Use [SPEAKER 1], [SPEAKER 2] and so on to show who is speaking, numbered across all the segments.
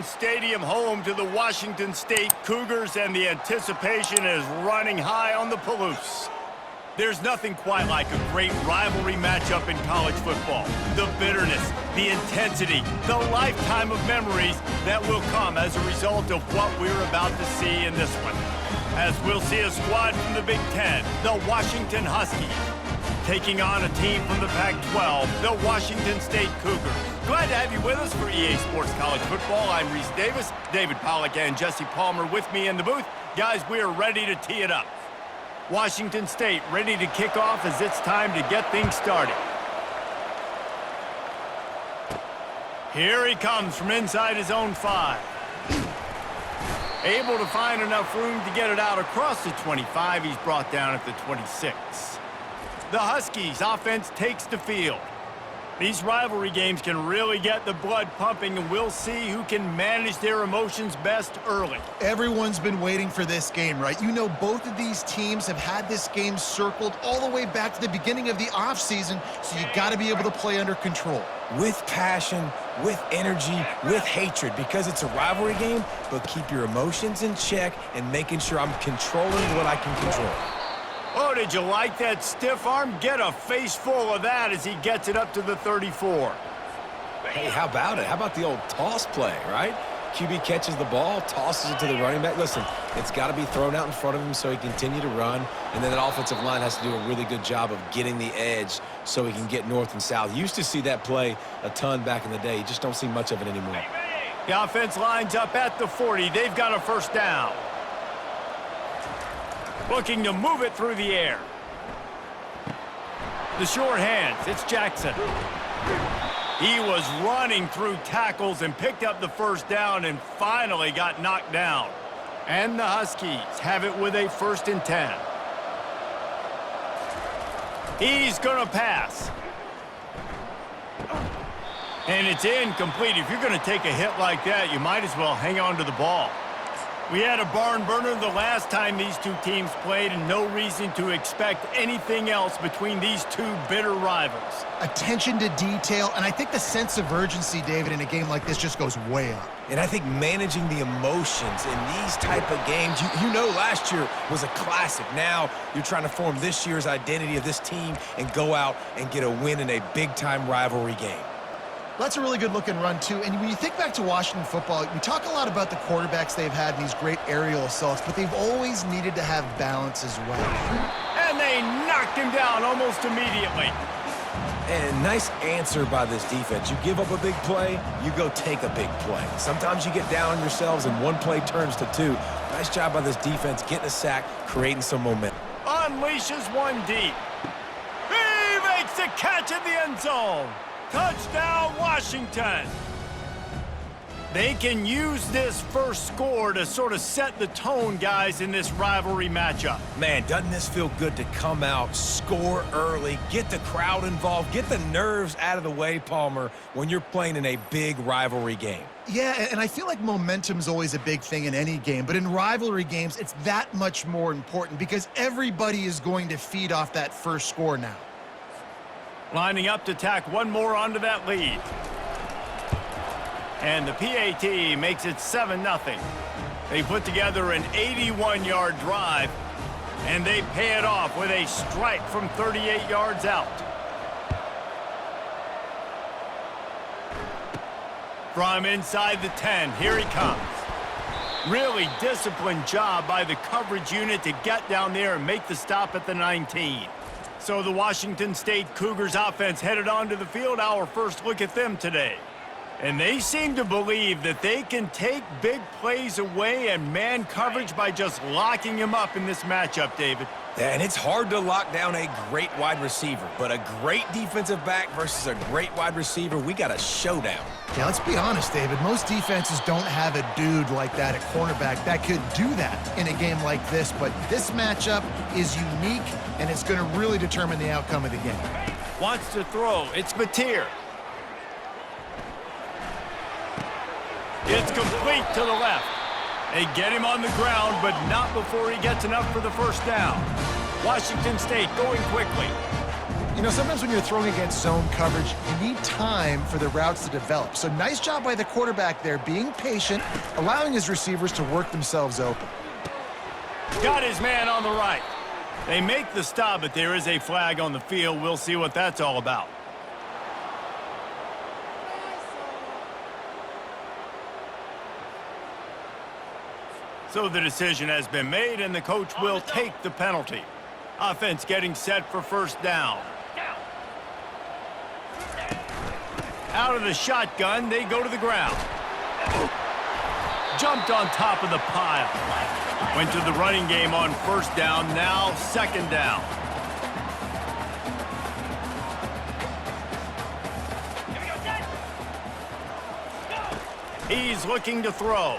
[SPEAKER 1] Martin Stadium, home to the Washington State Cougars, and the anticipation is running high on the Palouse. There's nothing quite like a great rivalry matchup in college football. The bitterness, the intensity, the lifetime of memories that will come as a result of what we're about to see in this one. As we'll see a squad from the Big Ten, the Washington Huskies, taking on a team from the Pac-12, the Washington State Cougars. Glad to have you with us for EA Sports College Football. I'm Reese Davis, David Pollack and Jesse Palmer with me in the booth. Guys, we are ready to tee it up. Washington State ready to kick off as it's time to get things started. Here he comes from inside his own 5. Able to find enough room to get it out across the 25. He's brought down at the 26. The Huskies offense takes the field. These rivalry games can really get the blood pumping, and we'll see who can manage their emotions best early.
[SPEAKER 2] Everyone's been waiting for this game, right? You know, both of these teams have had this game circled all the way back to the beginning of the offseason, so you got to be able to play under control.
[SPEAKER 3] With passion, with energy, with hatred, because it's a rivalry game, but keep your emotions in check and making sure I'm controlling what I can control.
[SPEAKER 1] Oh, did you like that stiff arm? Get a face full of that as he gets it up to the 34.
[SPEAKER 3] Hey, how about it? How about the old toss play, right? QB catches the ball, tosses it to the running back. Listen, it's got to be thrown out in front of him so he can continue to run, and then that offensive line has to do a really good job of getting the edge so he can get north and south. You used to see that play a ton back in the day. You just don't see much of it anymore.
[SPEAKER 1] The offense lines up at the 40. They've got a first down. Looking to move it through the air. The short hands, it's Jackson. He was running through tackles and picked up the first down and finally got knocked down. And the Huskies have it with a 1st and 10. He's gonna pass. And it's incomplete. If you're gonna take a hit like that, you might as well hang on to the ball. We had a barn burner the last time these two teams played, and no reason to expect anything else between these two bitter rivals.
[SPEAKER 2] Attention to detail, and I think the sense of urgency, David, in a game like this just goes way up.
[SPEAKER 3] And I think managing the emotions in these type of games, you know last year was a classic. Now you're trying to form this year's identity of this team and go out and get a win in a big-time rivalry game.
[SPEAKER 2] That's a really good-looking run, too. And when you think back to Washington football, we talk a lot about the quarterbacks they've had in these great aerial assaults, but they've always needed to have balance as well.
[SPEAKER 1] And they knocked him down almost immediately.
[SPEAKER 3] And nice answer by this defense. You give up a big play, you go take a big play. Sometimes you get down on yourselves and one play turns to 2. Nice job by this defense getting a sack, creating some momentum.
[SPEAKER 1] Unleashes one deep. He makes the catch in the end zone. Touchdown, Washington! They can use this first score to sort of set the tone, guys, in this rivalry matchup.
[SPEAKER 3] Man, doesn't this feel good to come out, score early, get the crowd involved, get the nerves out of the way, Palmer, when you're playing in a big rivalry game?
[SPEAKER 2] Yeah, and I feel like momentum's always a big thing in any game, but in rivalry games, it's that much more important because everybody is going to feed off that first score now.
[SPEAKER 1] Lining up to tack one more onto that lead. And the PAT makes it 7-0. They put together an 81-yard drive, and they pay it off with a strike from 38 yards out. From inside the 10, here he comes. Really disciplined job by the coverage unit to get down there and make the stop at the 19. So the Washington State Cougars offense headed onto the field. Our first look at them today. And they seem to believe that they can take big plays away and man coverage by just locking him up in this matchup, David.
[SPEAKER 3] Yeah, and it's hard to lock down a great wide receiver, but a great defensive back versus a great wide receiver, we got a showdown.
[SPEAKER 2] Yeah, let's be honest, David. Most defenses don't have a dude like that at cornerback that could do that in a game like this, but this matchup is unique, and it's going to really determine the outcome of the game.
[SPEAKER 1] Wants to throw. It's Mateer. It's complete to the left. They get him on the ground, but not before he gets enough for the first down. Washington State going quickly.
[SPEAKER 2] You know, sometimes when you're throwing against zone coverage, you need time for the routes to develop. So nice job by the quarterback there, being patient, allowing his receivers to work themselves open.
[SPEAKER 1] Got his man on the right. They make the stop, but there is a flag on the field. We'll see what that's all about. So the decision has been made, and the coach will take the penalty. Offense getting set for first down. Out of the shotgun, they go to the ground. Jumped on top of the pile. Went to the running game on first down, now second down. He's looking to throw.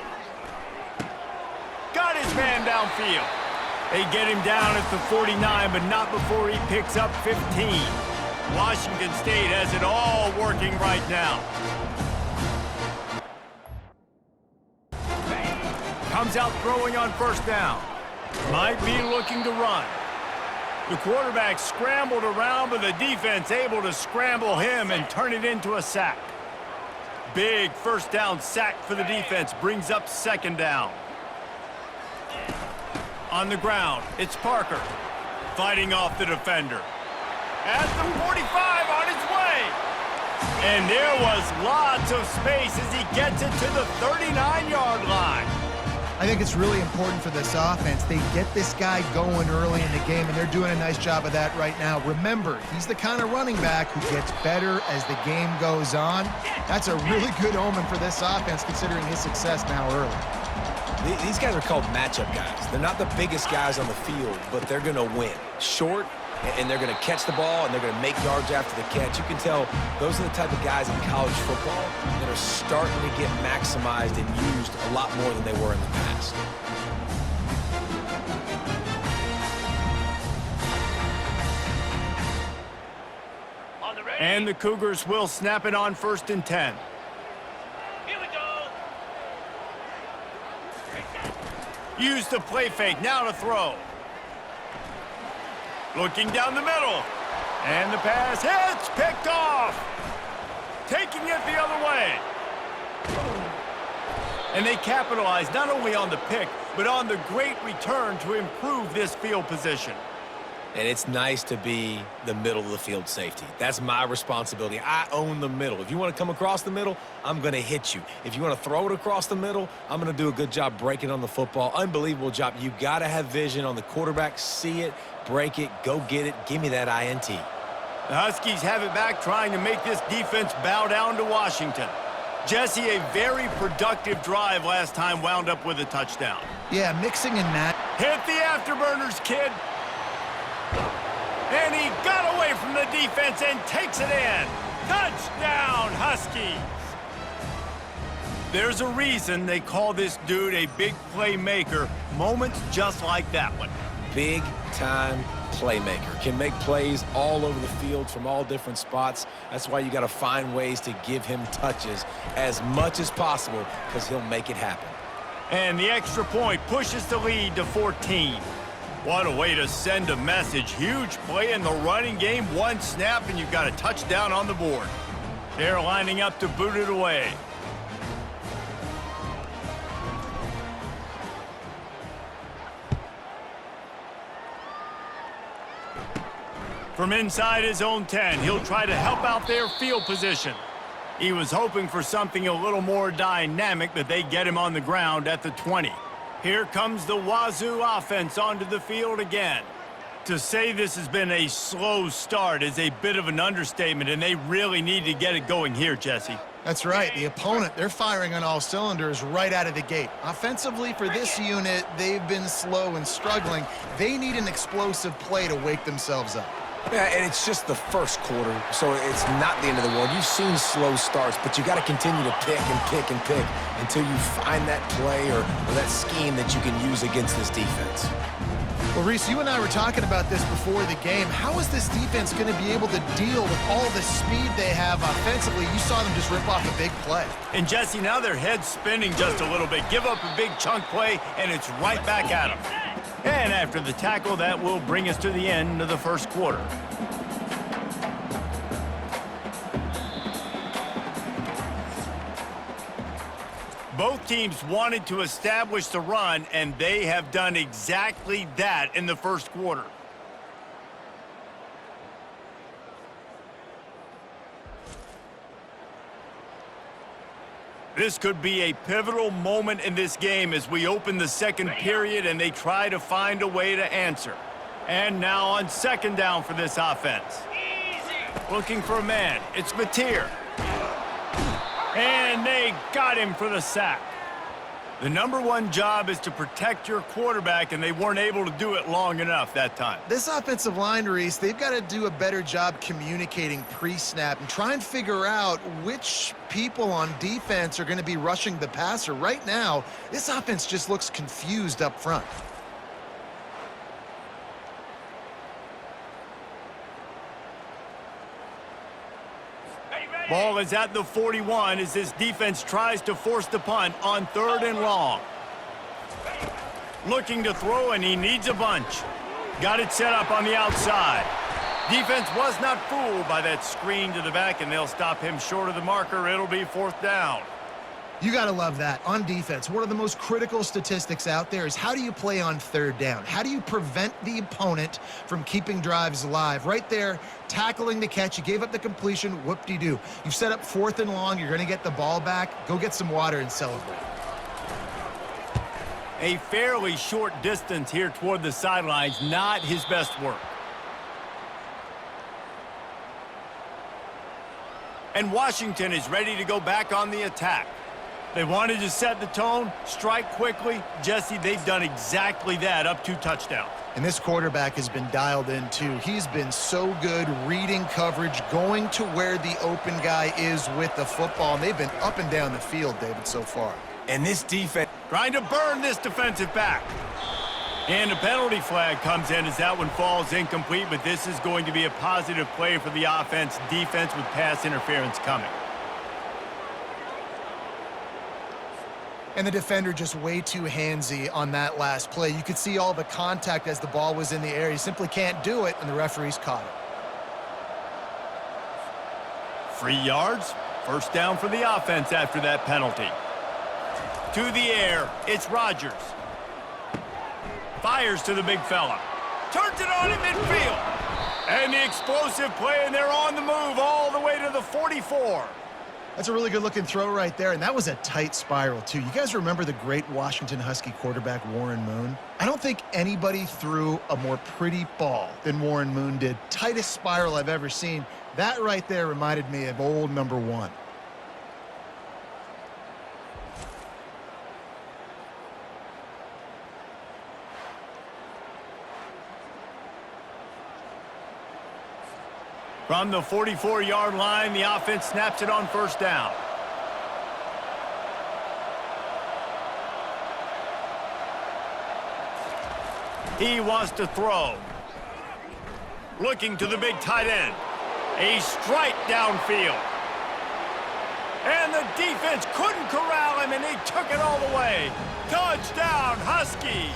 [SPEAKER 1] Got his man downfield. They get him down at the 49, but not before he picks up 15. Washington State has it all working right now. Comes out throwing on first down. Might be looking to run. The quarterback scrambled around, but the defense able to scramble him and turn it into a sack. Big first down sack for the defense, brings up second down. On the ground, it's Parker. Fighting off the defender. At the 45 on his way. And there was lots of space as he gets it to the 39-yard line.
[SPEAKER 2] I think it's really important for this offense. They get this guy going early in the game, and they're doing a nice job of that right now. Remember, he's the kind of running back who gets better as the game goes on. That's a really good omen for this offense, considering his success now early.
[SPEAKER 3] These guys are called matchup guys. They're not the biggest guys on the field, but they're going to win. Short, and they're going to catch the ball, and they're going to make yards after the catch. You can tell those are the type of guys in college football that are starting to get maximized and used a lot more than they were in the past.
[SPEAKER 1] And the Cougars will snap it on 1st and 10.
[SPEAKER 4] Here we go.
[SPEAKER 1] Use the play fake, now to throw. Looking down the middle. And the pass hits, picked off. Taking it the other way. And they capitalize not only on the pick, but on the great return to improve this field position.
[SPEAKER 3] And it's nice to be the middle of the field safety. That's my responsibility. I own the middle. If you want to come across the middle, I'm going to hit you. If you want to throw it across the middle, I'm going to do a good job breaking on the football. Unbelievable job. You got to have vision on the quarterback. See it, break it, go get it. Give me that INT.
[SPEAKER 1] The Huskies have it back, trying to make this defense bow down to Washington. Jesse, a very productive drive last time, wound up with a touchdown.
[SPEAKER 2] Yeah, mixing and match.
[SPEAKER 1] Hit the afterburners, kid. And he got away from the defense and takes it in. Touchdown, Huskies. There's a reason they call this dude a big playmaker. Moments just like that one.
[SPEAKER 3] Big-time playmaker. Can make plays all over the field from all different spots. That's why you got to find ways to give him touches as much as possible, because he'll make it happen.
[SPEAKER 1] And the extra point pushes the lead to 14. What a way to send a message. Huge play in the running game. One snap, and you've got a touchdown on the board. They're lining up to boot it away. From inside his own 10, he'll try to help out their field position. He was hoping for something a little more dynamic, but they get him on the ground at the 20. Here comes the Wazoo offense onto the field again. To say this has been a slow start is a bit of an understatement, and they really need to get it going here, Jesse.
[SPEAKER 2] That's right. The opponent, they're firing on all cylinders right out of the gate. Offensively, for this unit, they've been slow and struggling. They need an explosive play to wake themselves up.
[SPEAKER 3] Yeah, and it's just the first quarter, so it's not the end of the world. You've seen slow starts, but you got to continue to pick and pick and pick until you find that play or that scheme that you can use against this defense.
[SPEAKER 2] Well, Reese, you and I were talking about this before the game. How is this defense going to be able to deal with all the speed they have offensively? You saw them just rip off a big play.
[SPEAKER 1] And, Jesse, now their head's spinning just a little bit. Give up a big chunk play, and it's right back at them. And after the tackle, that will bring us to the end of the first quarter. Both teams wanted to establish the run, and they have done exactly that in the first quarter. This could be a pivotal moment in this game as we open the second period and they try to find a way to answer. And now on second down for this offense. Looking for a man. It's Mateer. And they got him for the sack. The number one job is to protect your quarterback, and they weren't able to do it long enough that time.
[SPEAKER 2] This offensive line, Reese, they've got to do a better job communicating pre-snap and try and figure out which people on defense are going to be rushing the passer. Right now, this offense just looks confused up front.
[SPEAKER 1] Ball is at the 41 as this defense tries to force the punt on 3rd and long. Looking to throw, and he needs a bunch. Got it set up on the outside. Defense was not fooled by that screen to the back, and they'll stop him short of the marker. It'll be 4th down.
[SPEAKER 2] You got to love that. On defense, one of the most critical statistics out there is how do you play on 3rd down? How do you prevent the opponent from keeping drives alive? Right there, tackling the catch. You gave up the completion. Whoop-de-doo. You've set up 4th and long. You're going to get the ball back. Go get some water and celebrate.
[SPEAKER 1] A fairly short distance here toward the sidelines. Not his best work. And Washington is ready to go back on the attack. They wanted to set the tone, strike quickly. Jesse, they've done exactly that, up 2 touchdowns.
[SPEAKER 2] And this quarterback has been dialed in, too. He's been so good reading coverage, going to where the open guy is with the football. And they've been up and down the field, David, so far.
[SPEAKER 3] And this defense
[SPEAKER 1] trying to burn this defensive back. And a penalty flag comes in as that one falls incomplete, but this is going to be a positive play for the offense. Defense with pass interference coming.
[SPEAKER 2] And the defender just way too handsy on that last play. You could see all the contact as the ball was in the air. He simply can't do it, and the referees caught it.
[SPEAKER 1] 3 yards. 1st down for the offense after that penalty. To the air, it's Rodgers. Fires to the big fella. Turns it on in midfield. And the explosive play, and they're on the move all the way to the 44.
[SPEAKER 2] That's a really good-looking throw right there, and that was a tight spiral, too. You guys remember the great Washington Husky quarterback Warren Moon? I don't think anybody threw a more pretty ball than Warren Moon did. Tightest spiral I've ever seen. That right there reminded me of old number 1.
[SPEAKER 1] From the 44-yard line, the offense snaps it on 1st down. He wants to throw. Looking to the big tight end. A strike downfield. And the defense couldn't corral him, and he took it all the way. Touchdown, Huskies!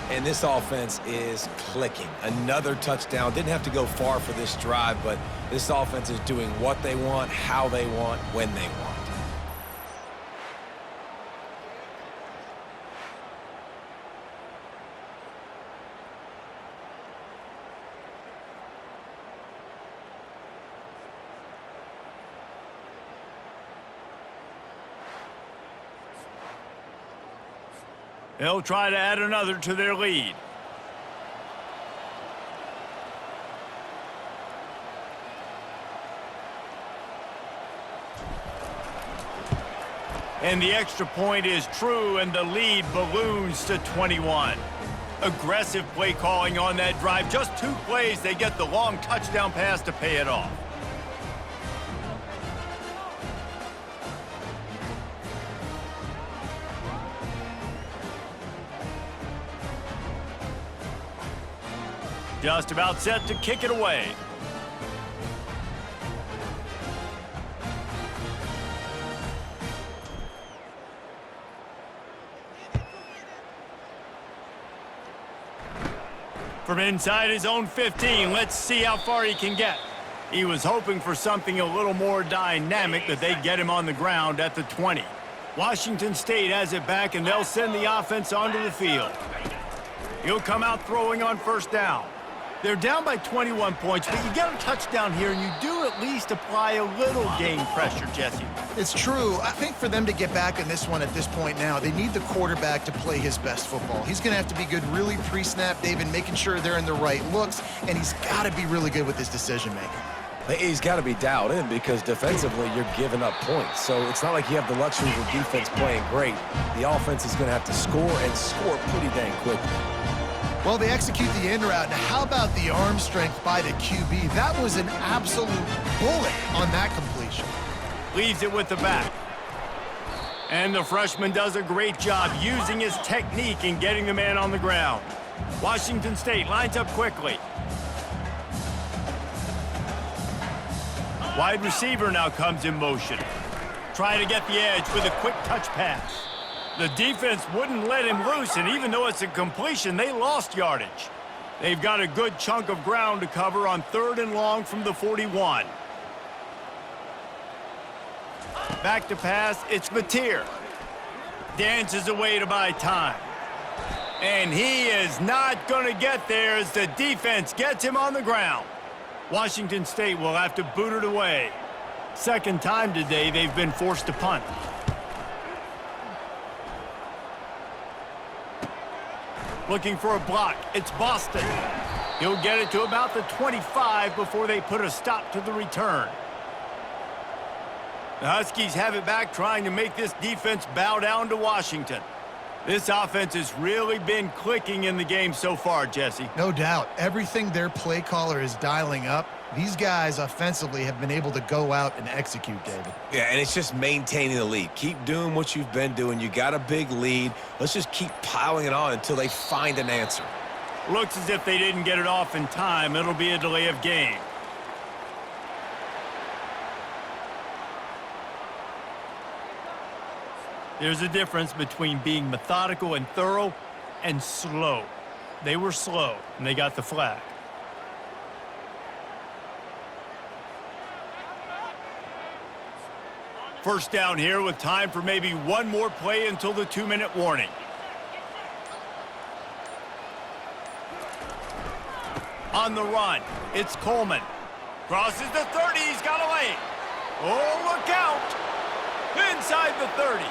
[SPEAKER 3] And this offense is clicking. Another touchdown. Didn't have to go far for this drive, but this offense is doing what they want, how they want, when they want.
[SPEAKER 1] They'll try to add another to their lead. And the extra point is true, and the lead balloons to 21. Aggressive play calling on that drive. Just 2 plays, they get the long touchdown pass to pay it off. Just about set to kick it away. From inside his own 15, let's see how far he can get. He was hoping for something a little more dynamic, but they get him on the ground at the 20. Washington State has it back, and they'll send the offense onto the field. He'll come out throwing on first down. They're down by 21 points, but you get a touchdown here, and you do at least apply a little game pressure, Jesse.
[SPEAKER 2] It's true. I think for them to get back in this one at this point now, they need the quarterback to play his best football. He's going to have to be good really pre-snap, David, making sure they're in the right looks, and he's got to be really good with his decision-making.
[SPEAKER 3] He's got to be dialed in because defensively you're giving up points. So it's not like you have the luxury of the defense playing great. The offense is going to have to score and score pretty dang quickly.
[SPEAKER 2] Well, they execute the in route. Now, how about the arm strength by the QB? That was an absolute bullet on that completion.
[SPEAKER 1] Leaves it with the back. And the freshman does a great job using his technique and getting the man on the ground. Washington State lines up quickly. Wide receiver now comes in motion. Trying to get the edge with a quick touch pass. The defense wouldn't let him loose, and even though it's a completion, they lost yardage. They've got a good chunk of ground to cover on 3rd and long from the 41. Back to pass, it's Mateer. Dances away to buy time. And he is not going to get there as the defense gets him on the ground. Washington State will have to boot it away. Second time today they've been forced to punt. Looking for a block. It's Boston. He'll get it to about the 25 before they put a stop to the return. The Huskies have it back, trying to make this defense bow down to Washington. This offense has really been clicking in the game so far, Jesse.
[SPEAKER 2] No doubt. Everything their play caller is dialing up, these guys offensively have been able to go out and execute, David.
[SPEAKER 3] Yeah, and it's just maintaining the lead. Keep doing what you've been doing. You got a big lead. Let's just keep piling it on until they find an answer.
[SPEAKER 1] Looks as if they didn't get it off in time. It'll be a delay of game. There's a difference between being methodical and thorough and slow. They were slow, and they got the flag. First down here with time for maybe one more play until the 2-minute warning. On the run, it's Coleman. Crosses the 30, he's got a lane. Oh, look out! Inside the 30.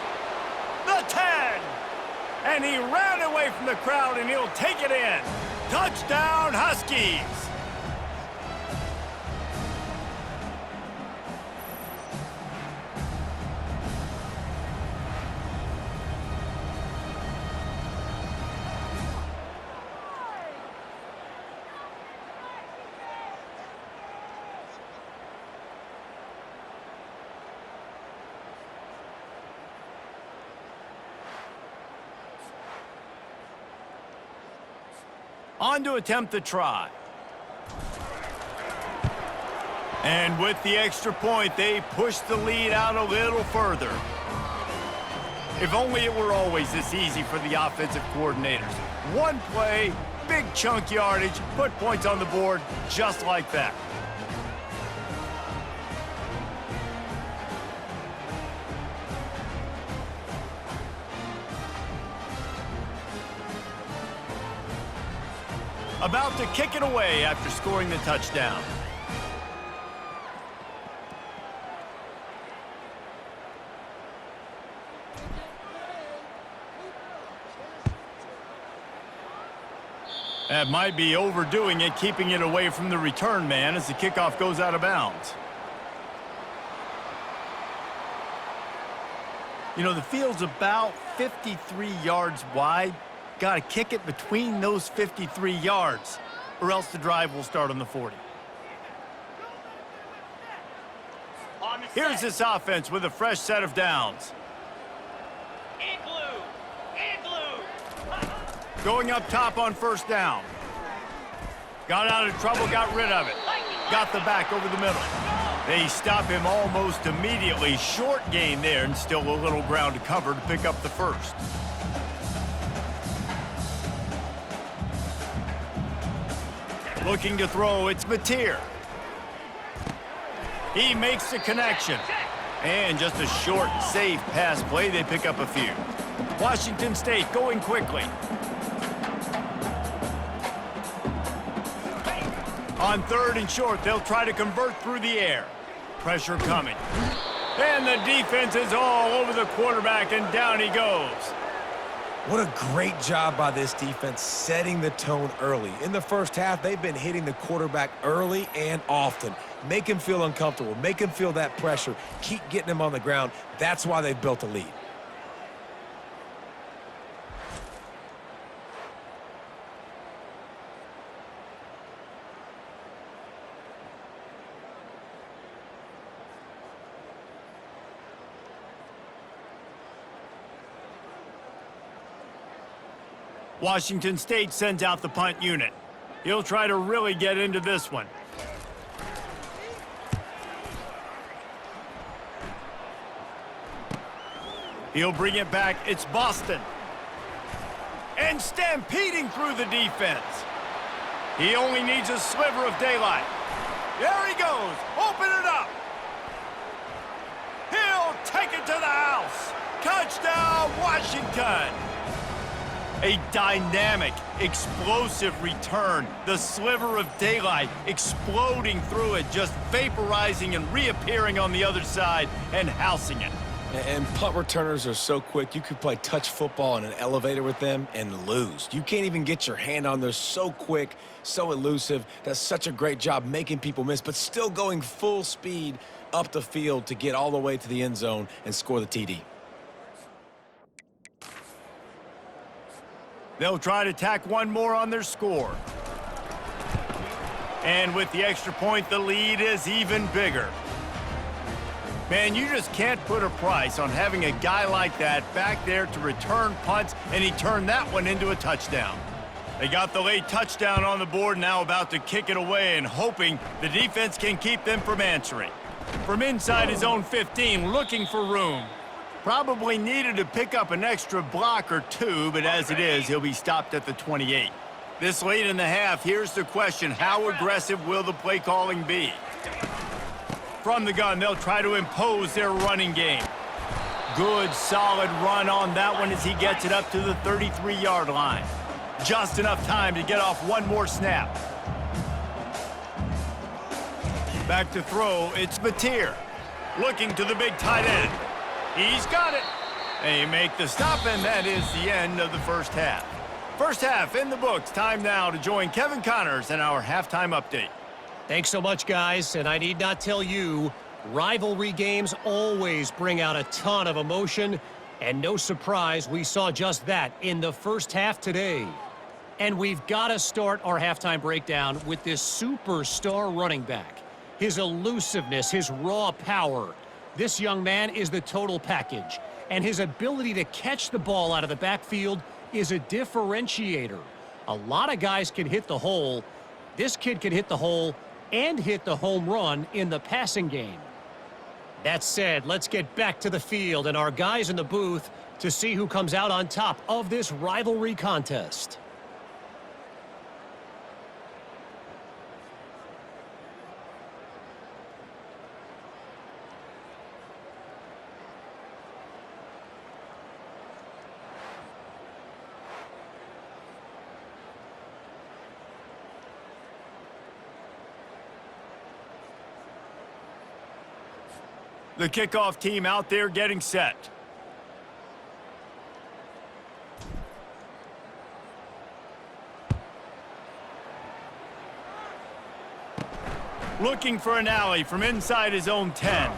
[SPEAKER 1] The 10. And he ran away from the crowd, and he'll take it in. Touchdown, Huskies! On to attempt the try. And with the extra point, they push the lead out a little further. If only it were always this easy for the offensive coordinators. One play, big chunk yardage, put points on the board just like that. About to kick it away after scoring the touchdown. That might be overdoing it, keeping it away from the return man as the kickoff goes out of bounds. You know, the field's about 53 yards wide. Got to kick it between those 53 yards, or else the drive will start on the 40. Here's this offense with a fresh set of downs. Going up top on first down. Got out of trouble, got rid of it. Got the back over the middle. They stop him almost immediately. Short gain there, and still a little ground to cover to pick up the first. Looking to throw, it's Mateer. He makes the connection. And just a short, safe pass play, they pick up a few. Washington State going quickly. On 3rd and short, they'll try to convert through the air. Pressure coming. And the defense is all over the quarterback, and down he goes.
[SPEAKER 3] What a great job by this defense setting the tone early. In the first half, they've been hitting the quarterback early and often. Make him feel uncomfortable. Make him feel that pressure. Keep getting him on the ground. That's why they've built a lead.
[SPEAKER 1] Washington State sends out the punt unit. He'll try to really get into this one. He'll bring it back. It's Boston. And stampeding through the defense. He only needs a sliver of daylight. There he goes. Open it up. He'll take it to the house. Touchdown, Washington. A dynamic, explosive return. The sliver of daylight exploding through it, just vaporizing and reappearing on the other side and housing it.
[SPEAKER 3] And punt returners are so quick. You could play touch football in an elevator with them and lose. You can't even get your hand on. They're so quick, so elusive. Does such a great job making people miss, but still going full speed up the field to get all the way to the end zone and score the TD.
[SPEAKER 1] They'll try to tack one more on their score. And with the extra point, the lead is even bigger. Man, you just can't put a price on having a guy like that back there to return punts, and he turned that one into a touchdown. They got the late touchdown on the board, now about to kick it away and hoping the defense can keep them from answering. From inside his own 15, looking for room. Probably needed to pick up an extra block or two, but as it is, he'll be stopped at the 28. This late in the half, here's the question: how aggressive will the play calling be? From the gun, they'll try to impose their running game. Good, solid run on that one as he gets it up to the 33-yard line. Just enough time to get off one more snap. Back to throw, it's Mateer. Looking to the big tight end. He's got it. They make the stop, and that is the end of the first half. First half in the books. Time now to join Kevin Connors in our halftime update.
[SPEAKER 5] Thanks so much, guys. And I need not tell you, rivalry games always bring out a ton of emotion. And no surprise, we saw just that in the first half today. And we've got to start our halftime breakdown with this superstar running back. His elusiveness, his raw power. This young man is the total package, and his ability to catch the ball out of the backfield is a differentiator. A lot of guys can hit the hole. This kid can hit the hole and hit the home run in the passing game. That said, let's get back to the field and our guys in the booth to see who comes out on top of this rivalry contest.
[SPEAKER 1] The kickoff team out there getting set. Looking for an alley from inside his own 10.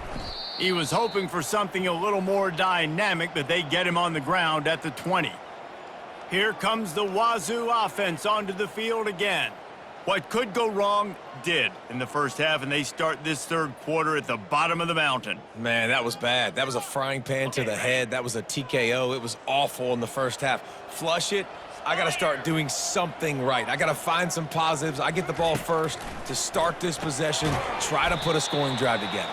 [SPEAKER 1] He was hoping for something a little more dynamic, but they get him on the ground at the 20. Here comes the Wazoo offense onto the field again. What could go wrong did in the first half, and they start this third quarter at the bottom of the mountain.
[SPEAKER 3] Man, that was bad. That was a frying pan to the head. That was a TKO. It was awful in the first half. Flush it. I got to start doing something right. I got to find some positives. I get the ball first to start this possession, try to put a scoring drive together.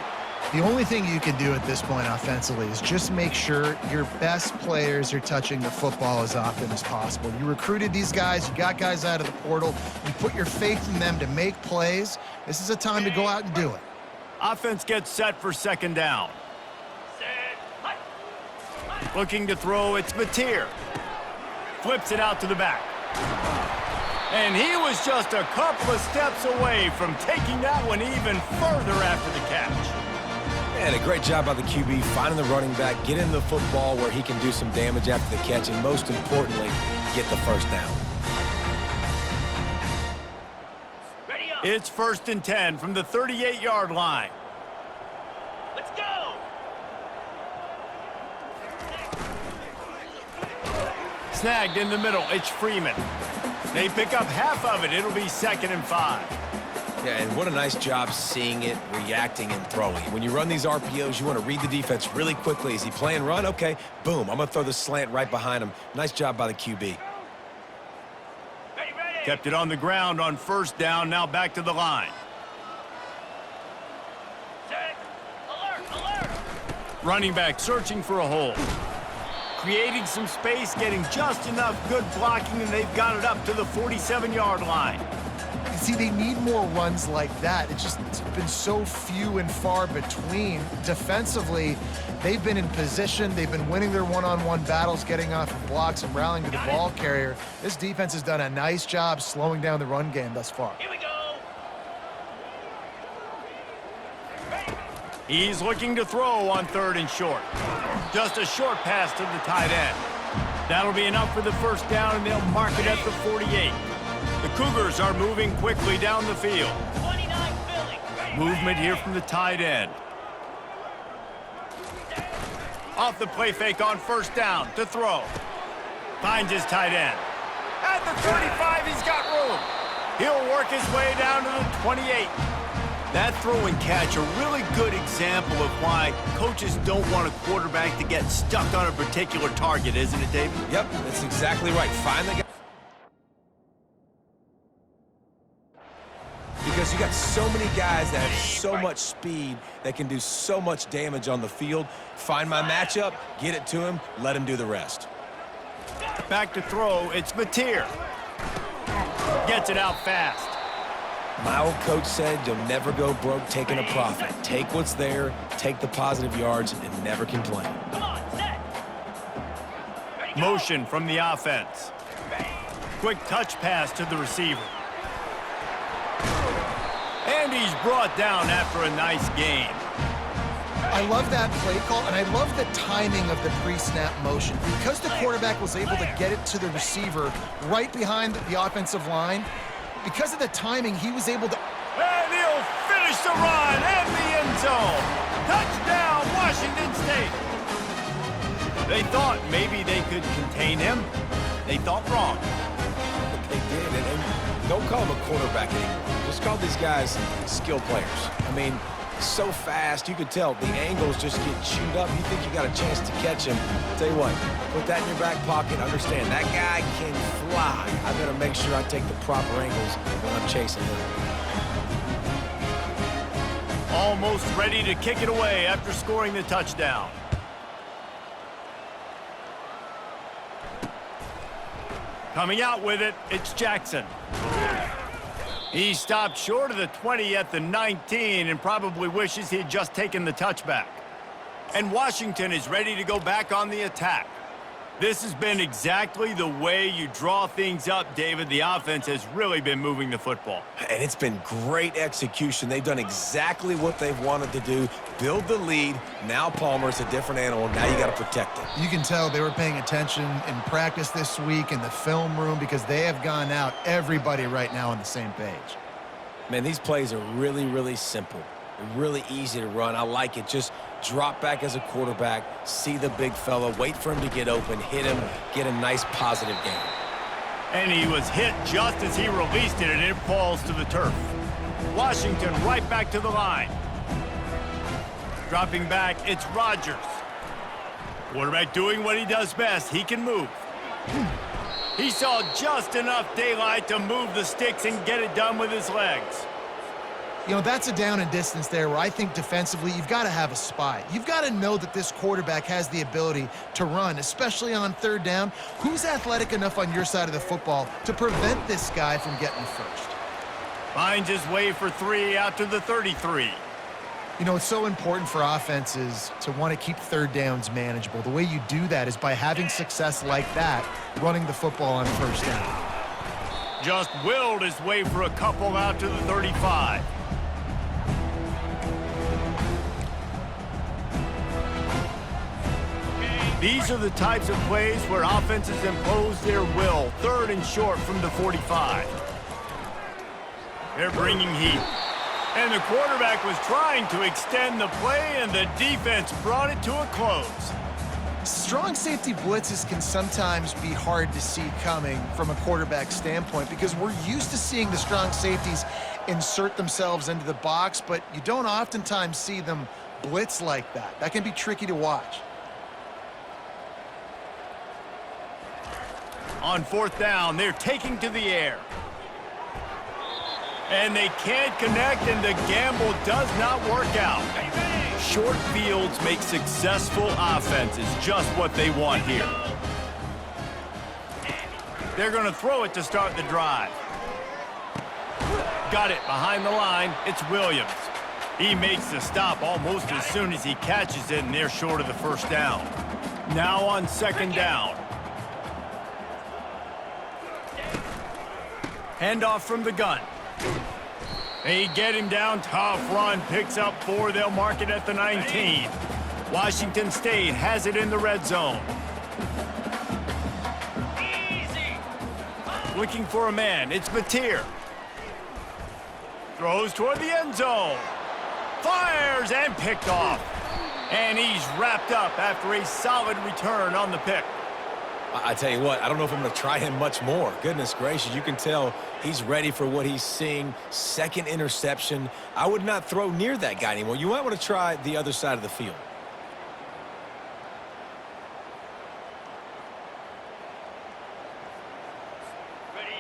[SPEAKER 2] The only thing you can do at this point offensively is just make sure your best players are touching the football as often as possible. You recruited these guys, you got guys out of the portal, you put your faith in them to make plays. This is a time to go out and do it.
[SPEAKER 1] Offense gets set for second down. Looking to throw, it's Mateer. Flips it out to the back. And he was just a couple of steps away from taking that one even further after the catch.
[SPEAKER 3] And a great job by the QB finding the running back, getting the football where he can do some damage after the catch, and most importantly, get the first down.
[SPEAKER 4] Ready up.
[SPEAKER 1] It's 1st and 10 from the 38-yard line.
[SPEAKER 4] Let's go.
[SPEAKER 1] Snagged in the middle, it's Freeman. They pick up half of it. It'll be 2nd and 5.
[SPEAKER 3] Yeah, and what a nice job seeing it, reacting, and throwing. When you run these RPOs, you want to read the defense really quickly. Is he playing run? Okay, boom. I'm going to throw the slant right behind him. Nice job by the QB.
[SPEAKER 4] Ready, ready.
[SPEAKER 1] Kept it on the ground on 1st down, now back to the line.
[SPEAKER 4] Set. Alert, alert.
[SPEAKER 1] Running back searching for a hole. Creating some space, getting just enough good blocking, and they've got it up to the 47-yard line.
[SPEAKER 2] See, they need more runs like that. It's been so few and far between. Defensively, they've been in position. They've been winning their one-on-one battles, getting off of blocks and rallying to the ball carrier. This defense has done a nice job slowing down the run game thus far.
[SPEAKER 4] Here we go. Ready.
[SPEAKER 1] He's looking to throw on 3rd and short. Just a short pass to the tight end. That'll be enough for the 1st down, and they'll mark it at the 48. The Cougars are moving quickly down the field.
[SPEAKER 4] 29 Philly. Ready,
[SPEAKER 1] Movement here from the tight end. Off the play fake on 1st down to throw. Finds his tight end. At the 35, he's got room. He'll work his way down to the 28. That throw and catch, a really good example of why coaches don't want a quarterback to get stuck on a particular target, isn't it, David?
[SPEAKER 3] Yep, that's exactly right. Find the guy. Because you got so many guys that have so much speed that can do so much damage on the field. Find my matchup, get it to him, let him do the rest.
[SPEAKER 1] Back to throw, it's Mateer. Gets it out fast.
[SPEAKER 3] My old coach said you'll never go broke taking a profit. Take what's there, take the positive yards, and never complain.
[SPEAKER 4] Come on, set. Ready, go.
[SPEAKER 1] Motion from the offense. Quick touch pass to the receiver. And he's brought down after a nice gain.
[SPEAKER 2] I love that play call, and I love the timing of the pre-snap motion. Because the quarterback was able to get it to the receiver right behind the offensive line, because of the timing, he was able to...
[SPEAKER 1] And he'll finish the run and the end zone. Touchdown, Washington State. They thought maybe they could contain him. They thought wrong.
[SPEAKER 3] But they did, and don't call him a quarterback anymore. Just call these guys skill players. I mean, so fast, you could tell the angles just get chewed up. You think you got a chance to catch him. Tell you what, put that in your back pocket. Understand, that guy can fly. I better make sure I take the proper angles when I'm chasing him.
[SPEAKER 1] Almost ready to kick it away after scoring the touchdown. Coming out with it, it's Jackson. He stopped short of the 20 at the 19 and probably wishes he had just taken the touchback. And Washington is ready to go back on the attack. This has been exactly the way you draw things up, David. The offense has really been moving the football.
[SPEAKER 3] And it's been great execution. They've done exactly what they've wanted to do. Build the lead. Now Palmer's a different animal. Now you got to protect it.
[SPEAKER 2] You can tell they were paying attention in practice this week in the film room because they have gone out, everybody right now on the same page.
[SPEAKER 3] Man, these plays are really, really simple. They're really easy to run. I like it. Just drop back as a quarterback, see the big fella, wait for him to get open, hit him, get a nice positive gain.
[SPEAKER 1] And he was hit just as he released it, and it falls to the turf. Washington right back to the line. Dropping back, it's Rodgers. Quarterback doing what he does best. He can move. He saw just enough daylight to move the sticks and get it done with his legs.
[SPEAKER 2] You know, that's a down and distance there where I think defensively you've got to have a spy. You've got to know that this quarterback has the ability to run, especially on third down. Who's athletic enough on your side of the football to prevent this guy from getting first?
[SPEAKER 1] Finds his way for 3 out to the 33.
[SPEAKER 2] You know, it's so important for offenses to want to keep third downs manageable. The way you do that is by having success like that, running the football on first down.
[SPEAKER 1] Just willed his way for a couple out to the 35. These are the types of plays where offenses impose their will. Third and short from the 45. They're bringing heat. And the quarterback was trying to extend the play, and the defense brought it to a close.
[SPEAKER 2] Strong safety blitzes can sometimes be hard to see coming from a quarterback standpoint because we're used to seeing the strong safeties insert themselves into the box, but you don't oftentimes see them blitz like that. That can be tricky to watch.
[SPEAKER 1] On fourth down, they're taking to the air. And they can't connect, and the gamble does not work out. Short fields make successful offenses just what they want here. They're going to throw it to start the drive. Got it behind the line. It's Williams. He makes the stop almost as soon as he catches it, and they're short of the first down. Now on second down. Handoff from the gun. They get him down. Tough run. Picks up 4. They'll mark it at the 19. Washington State has it in the red zone.
[SPEAKER 4] Easy.
[SPEAKER 1] Looking for a man. It's Mateer. Throws toward the end zone. Fires and picked off. And he's wrapped up after a solid return on the pick.
[SPEAKER 3] I tell you what, I don't know if I'm going to try him much more. Goodness gracious, you can tell he's ready for what he's seeing. Second interception. I would not throw near that guy anymore. You might want to try the other side of the field.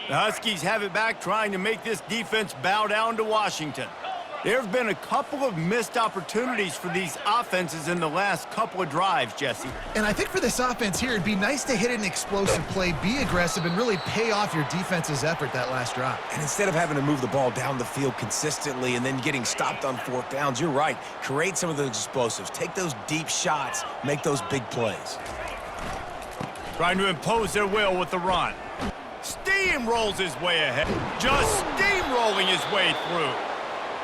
[SPEAKER 1] The Huskies have it back, trying to make this defense bow down to Washington. There have been a couple of missed opportunities for these offenses in the last couple of drives, Jesse.
[SPEAKER 2] And I think for this offense here, it'd be nice to hit an explosive play, be aggressive, and really pay off your defense's effort that last drive.
[SPEAKER 3] And instead of having to move the ball down the field consistently and then getting stopped on fourth downs, you're right. Create some of those explosives. Take those deep shots. Make those big plays.
[SPEAKER 1] Trying to impose their will with the run. Steamrolls his way ahead. Just steamrolling his way through.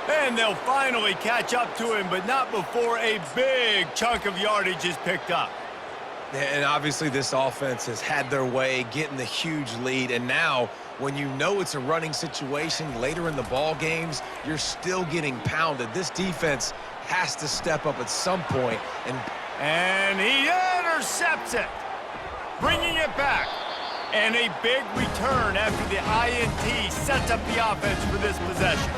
[SPEAKER 1] And they'll finally catch up to him, but not before a big chunk of yardage is picked up.
[SPEAKER 3] And obviously this offense has had their way, getting the huge lead. And now, when you know it's a running situation later in the ball games, you're still getting pounded. This defense has to step up at some point.
[SPEAKER 1] And he intercepts it, bringing it back. And a big return after the INT sets up the offense for this possession.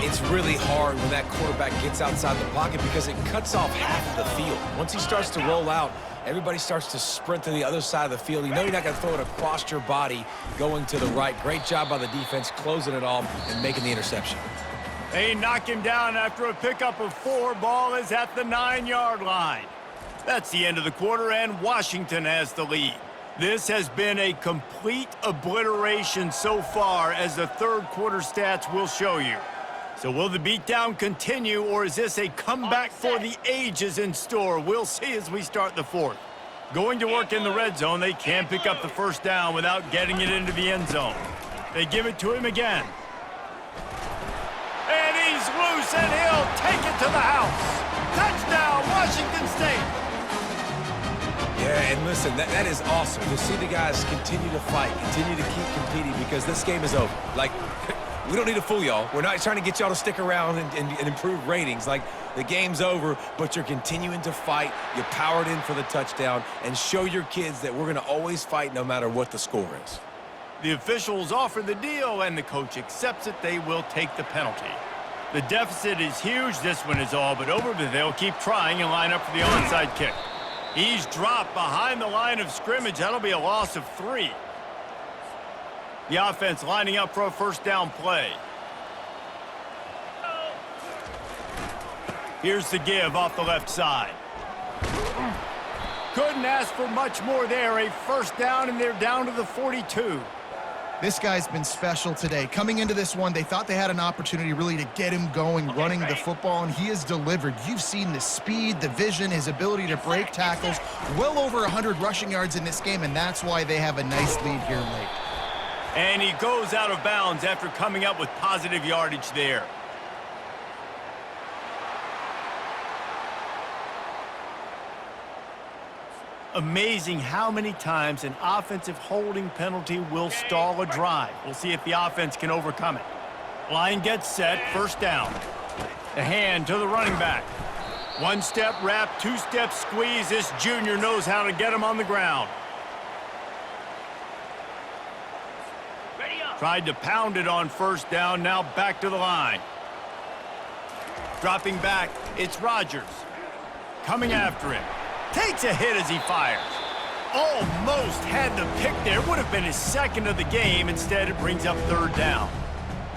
[SPEAKER 3] It's really hard when that quarterback gets outside the pocket because it cuts off half of the field. Once he starts to roll out, everybody starts to sprint to the other side of the field. You know you're not going to throw it across your body going to the right. Great job by the defense closing it off and making the interception.
[SPEAKER 1] They knock him down after a pickup of 4. Ball is at the 9-yard line. That's the end of the quarter, and Washington has the lead. This has been a complete obliteration so far, as the third quarter stats will show you. So will the beatdown continue, or is this a comeback for the ages in store? We'll see as we start the fourth. Going to work in the red zone, they can't pick up the first down without getting it into the end zone. They give it to him again. And he's loose, and he'll take it to the house. Touchdown, Washington State.
[SPEAKER 3] Yeah, and listen, that is awesome to see the guys continue to fight, continue to keep competing, because this game is over. Like, we don't need to fool y'all. We're not trying to get y'all to stick around and improve ratings. Like, the game's over, but you're continuing to fight. You powered in for the touchdown, and show your kids that we're going to always fight no matter what the score is.
[SPEAKER 1] The officials offer the deal, and the coach accepts it. They will take the penalty. The deficit is huge. This one is all but over, but they'll keep trying and line up for the onside kick. He's dropped behind the line of scrimmage. That'll be a loss of 3. The offense lining up for a first down play. Here's the give off the left side. Couldn't ask for much more there. A first down, and they're down to the 42.
[SPEAKER 2] This guy's been special today. Coming into this one, they thought they had an opportunity really to get him going, running the football, and he has delivered. You've seen the speed, the vision, his ability to break tackles. Well over 100 rushing yards in this game, and that's why they have a nice lead here late.
[SPEAKER 1] And he goes out of bounds after coming up with positive yardage there. Amazing how many times an offensive holding penalty will stall a drive. We'll see if the offense can overcome it. Line gets set, first down. The hand to the running back. One-step wrap, two-step squeeze. This junior knows how to get him on the ground.
[SPEAKER 4] Ready up.
[SPEAKER 1] Tried to pound it on first down, now back to the line. Dropping back, it's Rodgers. Coming after him. Takes a hit as he fires. Almost had the pick there. Would have been his second of the game. Instead, it brings up third down.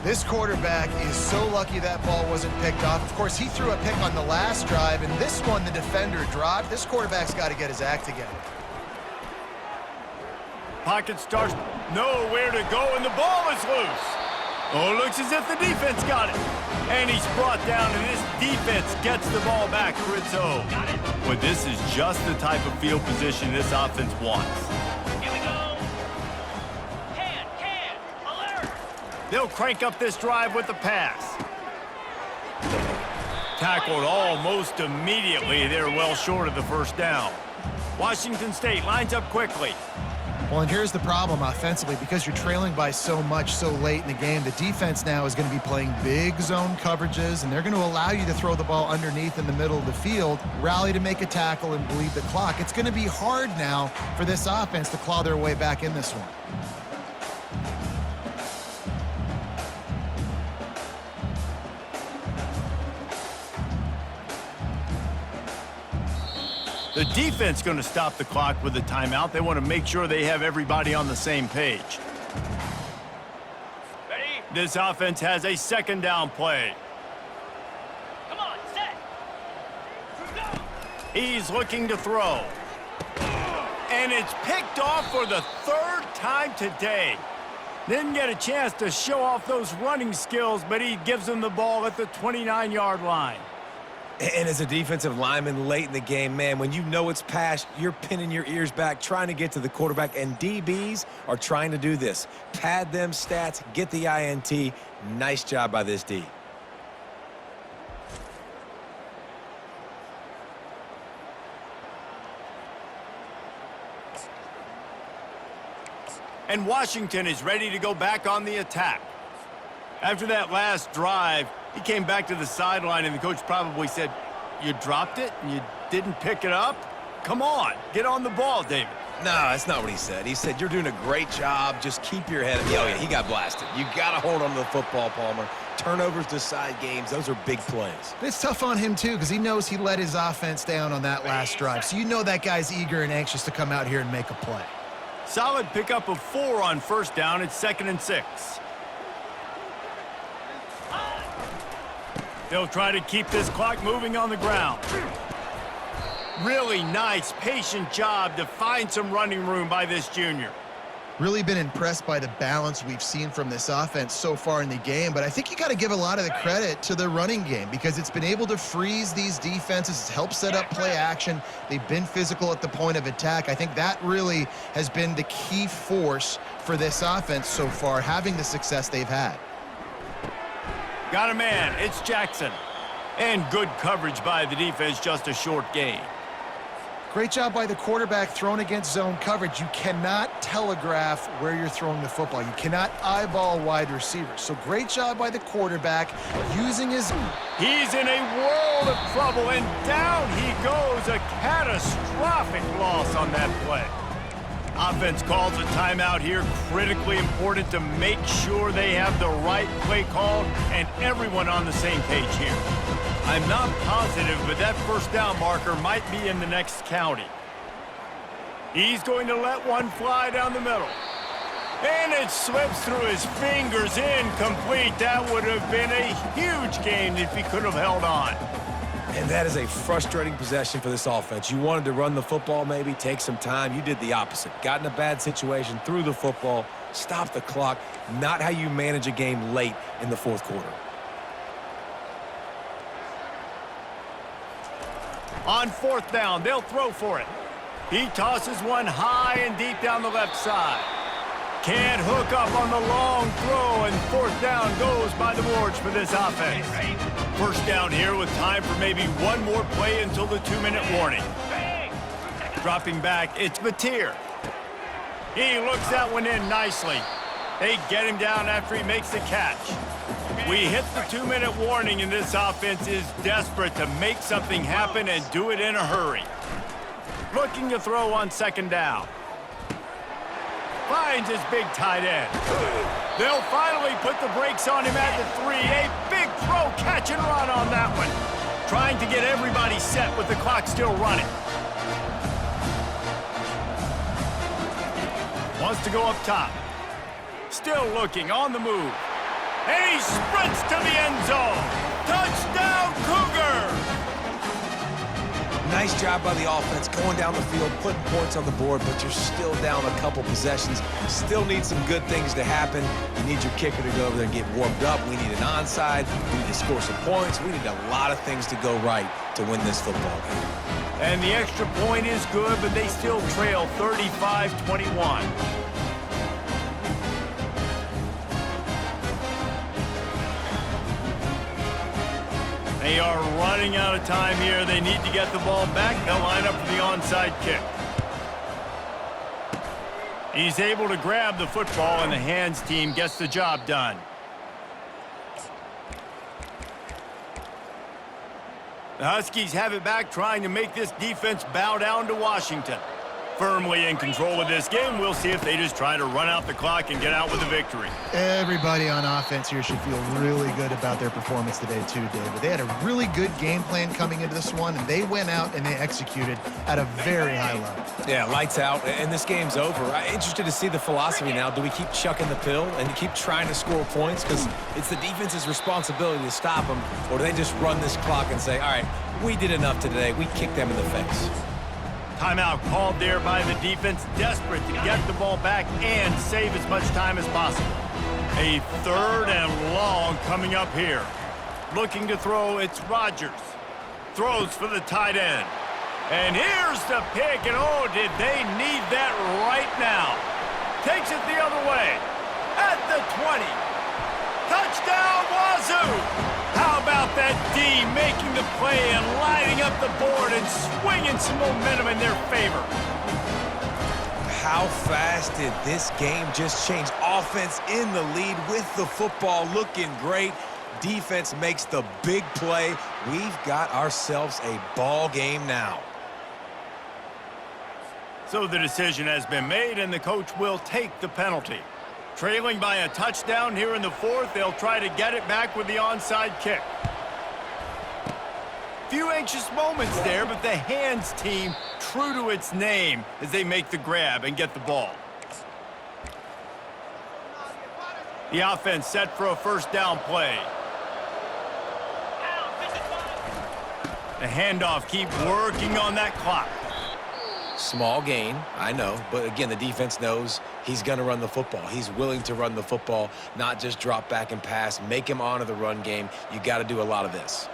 [SPEAKER 2] This quarterback is so lucky that ball wasn't picked off. Of course, he threw a pick on the last drive, and this one the defender dropped. This quarterback's got to get his act together.
[SPEAKER 1] Pocket starts nowhere to go, and the ball is loose. Oh, looks as if the defense got it. And he's brought down, and this defense gets the ball back for its own.
[SPEAKER 4] Got it.
[SPEAKER 1] Well, this is just the type of field position this offense wants.
[SPEAKER 4] Here we go. Can. Alert.
[SPEAKER 1] They'll crank up this drive with the pass. Tackled almost immediately. They're well short of the first down. Washington State lines up quickly.
[SPEAKER 2] Well, and here's the problem offensively. Because you're trailing by so much so late in the game, the defense now is going to be playing big zone coverages, and they're going to allow you to throw the ball underneath in the middle of the field, rally to make a tackle, and bleed the clock. It's going to be hard now for this offense to claw their way back in this one.
[SPEAKER 1] The defense going to stop the clock with a timeout. They want to make sure they have everybody on the same page.
[SPEAKER 4] Ready.
[SPEAKER 1] This offense has a second down play.
[SPEAKER 4] Come on, set. Go.
[SPEAKER 1] He's looking to throw. And it's picked off for the third time today. Didn't get a chance to show off those running skills, but he gives them the ball at the 29-yard line.
[SPEAKER 3] And as a defensive lineman late in the game, man, when you know it's past, you're pinning your ears back, trying to get to the quarterback, and DBs are trying to do this. Pad them stats, get the INT. Nice job by this D.
[SPEAKER 1] And Washington is ready to go back on the attack. After that last drive, he came back to the sideline, and the coach probably said, "You dropped it and you didn't pick it up? Come on, get on the ball, David."
[SPEAKER 3] No, that's not what he said. He said, "You're doing a great job. Just keep your head up." Oh, yeah, he got blasted. You got to hold on to the football, Palmer. Turnovers decide games. Those are big plays.
[SPEAKER 2] It's tough on him, too, because he knows he let his offense down on that last drive. So you know that guy's eager and anxious to come out here and make a play.
[SPEAKER 1] Solid pickup of 4 on first down. It's 2nd and 6. They'll try to keep this clock moving on the ground. Really nice, patient job to find some running room by this junior.
[SPEAKER 2] Really been impressed by the balance we've seen from this offense so far in the game, but I think you got to give a lot of the credit to the running game because it's been able to freeze these defenses. It's helped set up play action. They've been physical at the point of attack. I think that really has been the key force for this offense so far, having the success they've had.
[SPEAKER 1] Got a man, it's Jackson. And good coverage by the defense, just a short gain.
[SPEAKER 2] Great job by the quarterback thrown against zone coverage. You cannot telegraph where you're throwing the football. You cannot eyeball wide receivers. So great job by the quarterback using his...
[SPEAKER 1] He's in a world of trouble, and down he goes. A catastrophic loss on that play. Offense calls a timeout here. Critically important to make sure they have the right play called and everyone on the same page here. I'm not positive, but that first down marker might be in the next county. He's going to let one fly down the middle. And it slips through his fingers, incomplete. That would have been a huge gain if he could have held on.
[SPEAKER 3] And that is a frustrating possession for this offense. You wanted to run the football, maybe take some time. You did the opposite. Got in a bad situation, threw the football, stopped the clock. Not how you manage a game late in the fourth quarter.
[SPEAKER 1] On fourth down, they'll throw for it. He tosses one high and deep down the left side. Can't hook up on the long throw, and fourth down goes by the boards for this offense. First down here with time for maybe one more play until the 2-minute warning. Dropping back, it's Mateer. He looks that one in nicely. They get him down after he makes the catch. We hit the 2-minute warning, and this offense is desperate to make something happen and do it in a hurry. Looking to throw on second down. Finds his big tight end. They'll finally put the brakes on him at the 3. A big throw, catch and run on that one. Trying to get everybody set with the clock still running. Wants to go up top. Still looking, on the move. And he sprints to the end zone. Touchdown, Cougar!
[SPEAKER 3] Nice job by the offense going down the field, putting points on the board, but you're still down a couple possessions. Still need some good things to happen. You need your kicker to go over there and get warmed up. We need an onside. We need to score some points. We need a lot of things to go right to win this football game.
[SPEAKER 1] And the extra point is good, but they still trail 35-21. They are running out of time here. They need to get the ball back. They'll line up for the onside kick. He's able to grab the football, and the hands team gets the job done. The Huskies have it back, trying to make this defense bow down to Washington. Firmly in control of this game. We'll see if they just try to run out the clock and get out with a victory.
[SPEAKER 2] Everybody on offense here should feel really good about their performance today too, David. They had a really good game plan coming into this one, and they went out and they executed at a very high level.
[SPEAKER 3] Yeah, lights out, and this game's over. I'm interested to see the philosophy now. Do we keep chucking the pill and keep trying to score points? Because it's the defense's responsibility to stop them, or do they just run this clock and say, all right, we did enough today. We kicked them in the face.
[SPEAKER 1] Timeout called there by the defense, desperate to get the ball back and save as much time as possible. A third and long coming up here. Looking to throw, it's Rodgers. Throws for the tight end. And here's the pick, and oh, did they need that right now. Takes it the other way. At the 20. Touchdown, Wazoo! How about that D making the play and lining up the board and swinging some momentum in their favor?
[SPEAKER 3] How fast did this game just change? Offense in the lead with the football, looking great. Defense makes the big play. We've got ourselves a ball game now.
[SPEAKER 1] So the decision has been made, and the coach will take the penalty. Trailing by a touchdown here in the fourth, they'll try to get it back with the onside kick. Few anxious moments there, but the hands team true to its name as they make the grab and get the ball. The offense set for a first down play. The handoff, keep working on that clock.
[SPEAKER 3] Small gain, I know, but again, the defense knows he's going to run the football. He's willing to run the football, not just drop back and pass, make him honor the run game. You got to do a lot of this.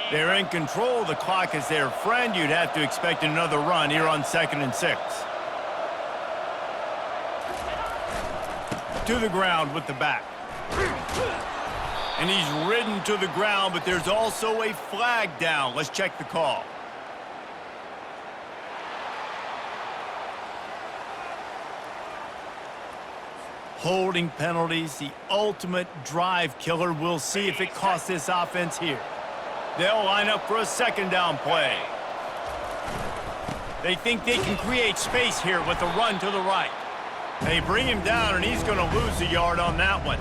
[SPEAKER 1] They're in control. The clock is their friend. You'd have to expect another run here on 2nd and 6. To the ground with the back. And he's ridden to the ground, but there's also a flag down. Let's check the call. Holding penalties, the ultimate drive killer. We'll see if it costs this offense here. They'll line up for a second down play. They think they can create space here with a run to the right. They bring him down, and he's going to lose a yard on that one.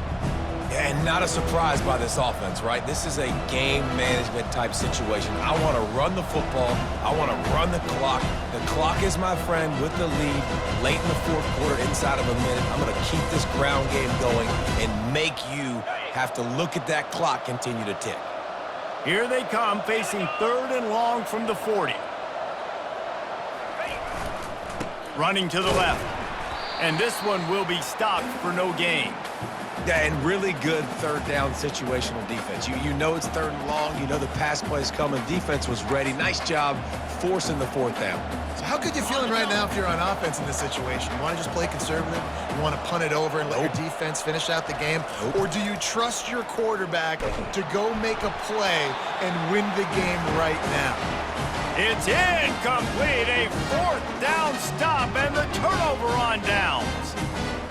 [SPEAKER 3] And not a surprise by this offense, right? This is a game management type situation. I want to run the football. I want to run the clock. The clock is my friend with the lead late in the fourth quarter, inside of a minute. I'm going to keep this ground game going and make you have to look at that clock continue to tick.
[SPEAKER 1] Here they come, facing 3rd and long from the 40. Running to the left. And this one will be stopped for no gain.
[SPEAKER 3] Yeah, and really good third down situational defense. You know it's 3rd and long. You know the pass play's coming. Defense was ready. Nice job forcing the 4th down.
[SPEAKER 2] So how good you feeling right now if you're on offense in this situation? You want to just play conservative? You want to punt it over and let your defense finish out the game? Or do you trust your quarterback to go make a play and win the game right now?
[SPEAKER 1] It's incomplete, a 4th down stop, and the turnover on downs.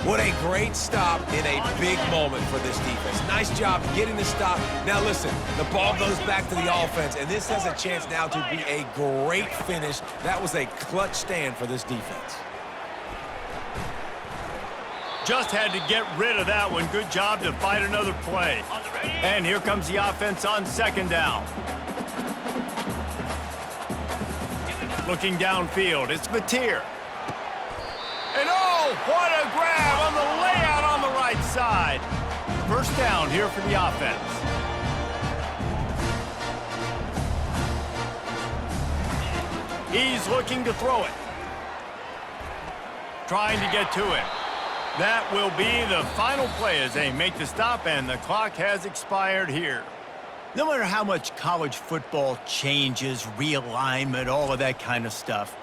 [SPEAKER 3] What a great stop in a big moment for this defense. Nice job getting the stop. Now listen, the ball goes back to the offense, and this has a chance now to be a great finish. That was a clutch stand for this defense.
[SPEAKER 1] Just had to get rid of that one. Good job to fight another play. And here comes the offense on 2nd down. Looking downfield, it's Mateer. And oh, what a grab on the layout on the right side. 1st down here for the offense. He's looking to throw it. Trying to get to it. That will be the final play as they make the stop, and the clock has expired here. No matter how much college football changes, realignment, all of that kind of stuff,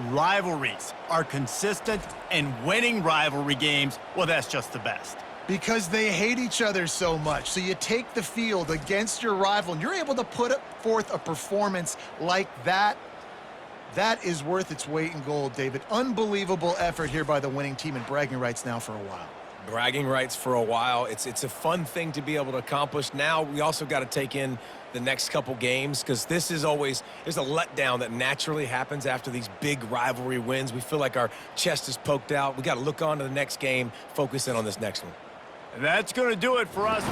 [SPEAKER 1] rivalries are consistent, and winning rivalry games, well, that's just the best.
[SPEAKER 2] Because they hate each other so much. So you take the field against your rival, and you're able to put forth a performance like that. That is worth its weight in gold, David. Unbelievable effort here by the winning team, and bragging rights now for a while.
[SPEAKER 3] Bragging rights for a while. It's a fun thing to be able to accomplish. Now we also got to take in the next couple games, because this is always, there's a letdown that naturally happens after these big rivalry wins. We feel like our chest is poked out. We got to look on to the next game, focus in on this next one.
[SPEAKER 1] And that's going to do it for us.